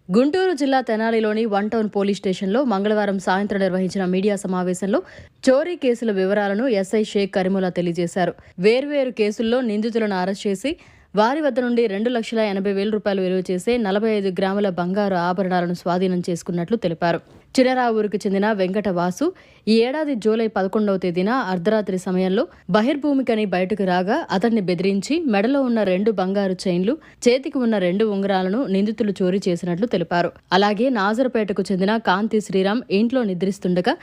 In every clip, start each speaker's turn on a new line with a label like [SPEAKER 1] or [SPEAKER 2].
[SPEAKER 1] గుంటూరు జిల్లా తెనాలిలోని one town police స్టేషన్లో మంగళవారం సాయంత్రం నిర్వహించిన మీడియా సమావేశంలో చోరీ కేసుల వివరాలను ఎస్ఐ షేక్ కరీముల్లా తెలియజేశారు. వేర్వేరు కేసుల్లో నిందితులను అరెస్ట్ చేసి వారి వద్ద నుండి 2,80,000 రూపాయలు విలువ చేసే 45 గ్రాముల బంగారు ఆభరణాలను స్వాధీనం చేసుకున్నట్లు తెలిపారు. చినరావూరుకు చెందిన వెంకట వాసు ఈ ఏడాది జూలై 11వ తేదీన అర్ధరాత్రి సమయంలో బహిర్భూమికని బయటకు రాగా అతన్ని బెదిరించి మెడలో ఉన్న 2 బంగారు చైన్లు, చేతికి ఉన్న 2 ఉంగరాలను నిందితులు చోరీ చేసినట్లు తెలిపారు. అలాగే నాజర్పేటకు చెందిన కాంతి శ్రీరామ్ ఇంట్లో నిద్రిస్తుండగా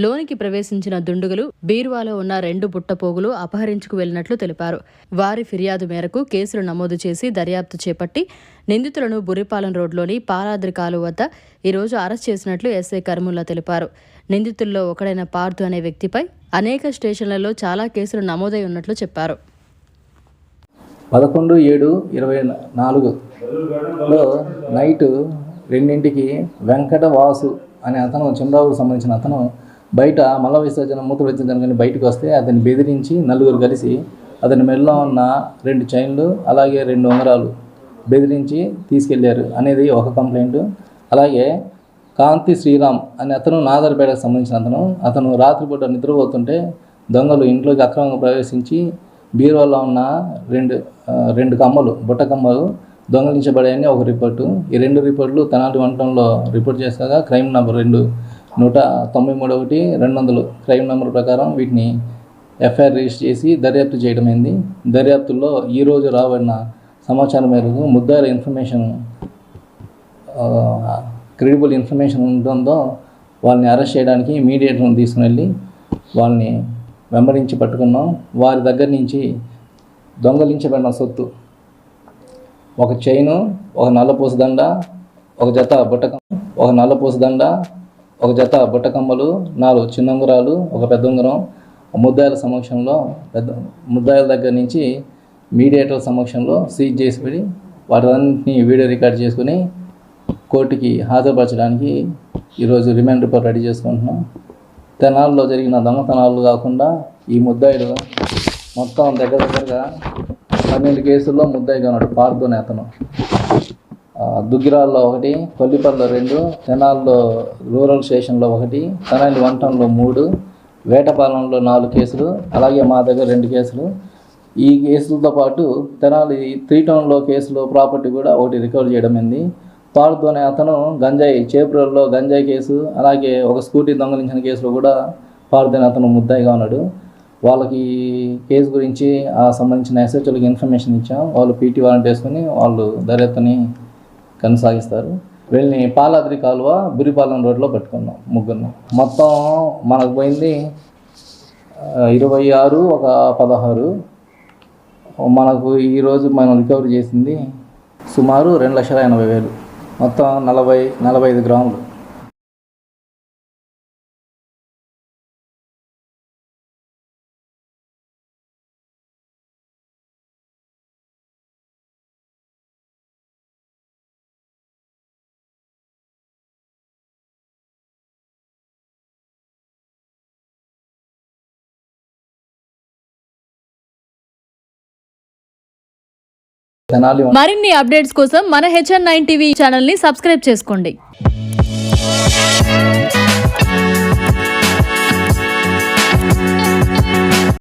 [SPEAKER 1] లోనికి ప్రవేశించిన దుండగులు బీరువాలో ఉన్న 2 బుట్టపోగులు అపహరించుకు వెళ్లినట్లు తెలిపారు. వారి ఫిర్యాదు మేరకు కేసులు నమోదు చేసి దర్యాప్తు చేపట్టి నిందితులను బుర్రిపాలెం రోడ్లోని పాలాద్రి కాలువ వద్ద ఈరోజు అరెస్ట్ చేసినట్లు ఎస్ఐ కరీముల్లా తెలిపారు. నిందితుల్లో ఒకడైన పార్థు అనే వ్యక్తిపై అనేక స్టేషన్లలో చాలా కేసులు నమోదై ఉన్నట్లు చెప్పారు.
[SPEAKER 2] 11/7/24లో నైట్ 2ంటికి వెంకట వాసు అనే అతను చంద్రావుకు సంబంధించిన అతను బయట మల విసర్జన మూత్ర విసర్జన కానీ బయటకు వస్తే అతన్ని బెదిరించి 4 కలిసి అతని మెడలో ఉన్న 2 చైన్లు అలాగే 2 ఉంగరాలు బెదిరించి తీసుకెళ్లారు అనేది ఒక కంప్లైంట్. అలాగే కాంతి శ్రీరామ్ అనే అతను నాదర్పేటకు సంబంధించిన అతను రాత్రిపూట నిద్రపోతుంటే దొంగలు ఇంట్లోకి అక్రమంగా ప్రవేశించి బీరువాలో ఉన్న 2 కమ్మలు బుట్ట కమ్మలు దొంగలించబడాయని ఒక రిపోర్టు. ఈ 2 రిపోర్టులు తెనాలి వంటంలో రిపోర్ట్ చేశాక క్రైమ్ నెంబర్ 193/200 క్రైమ్ నెంబర్ ప్రకారం వీటిని ఎఫ్ఐఆర్ రిజిస్టర్ చేసి దర్యాప్తు చేయడమైంది. దర్యాప్తుల్లో ఈరోజు రాబడిన సమాచారం మేరకు ముద్దాయిల ఇన్ఫర్మేషన్ క్రెడిబుల్ ఇన్ఫర్మేషన్ ఉంటుందో వాళ్ళని అరెస్ట్ చేయడానికి మీడియేటర్ని తీసుకుని వెళ్ళి వాళ్ళని వెంబడించి పట్టుకున్నాం. వారి దగ్గర నుంచి దొంగలించబడిన సొత్తు ఒక చైను, ఒక నల్లపూస దండ, ఒక జత బుట్టకమ్మలు, 4 చిన్న ఉంగరాలు, ఒక పెద్ద ఉంగరం ముద్దాయిల సమక్షంలో ముద్దాయిల దగ్గర నుంచి మీడియేటర్ సమక్షంలో సీజ్ చేసి వాటన్నింటినీ వీడియో రికార్డ్ చేసుకుని కోర్టుకి హాజరుపరచడానికి ఈరోజు రిమాండ్ రిపోర్ట్ రెడీ చేసుకుంటున్నాం. తెనాల్లో జరిగిన దొంగతనాలు కాకుండా ఈ ముద్దాయిలు మొత్తం దగ్గరగా 12 కేసుల్లో ముద్దాయిగా ఉన్నాడు. పార్థు అనే అతను దుగ్గిరాల్లో 1, కొల్లిపల్లిలో 2, తెనాల్లో రూరల్ స్టేషన్లో 1, తెనాలి వన్ టౌన్లో 3, వేటపాలెంలో 4 కేసులు, అలాగే మా దగ్గర 2 కేసులు. ఈ కేసులతో పాటు తెనాలి 3 టౌన్లో కేసులో ప్రాపర్టీ కూడా 1 రికవర్ చేయడమైంది. పార్థు అనే అతను చేపురంలో గంజాయి కేసు, అలాగే ఒక స్కూటీ దొంగలించిన కేసులో కూడా పార్థు అనే అతను ముద్దాయిగా ఉన్నాడు. వాళ్ళకి కేసు గురించి సంబంధించిన ఎస్హెచ్ఓలకి ఇన్ఫర్మేషన్ ఇచ్చాం. వాళ్ళు పీటీ వారెంట్ వేసుకుని వాళ్ళు దర్యాప్తుని కొనసాగిస్తారు. వీళ్ళని పాలాద్రి కాలువ బుర్రిపాలెం రోడ్లో పట్టుకున్నాం 3. మొత్తం మనకు పోయింది 26, ఒక 16. మనకు ఈరోజు మనం రికవరీ చేసింది సుమారు 2,80,000, మొత్తం 45 గ్రాములు.
[SPEAKER 1] మరిన్ని అప్డేట్స్ కోసం మన HN9 టీవీ ఛానల్ ని సబ్స్క్రైబ్ చేసుకోండి.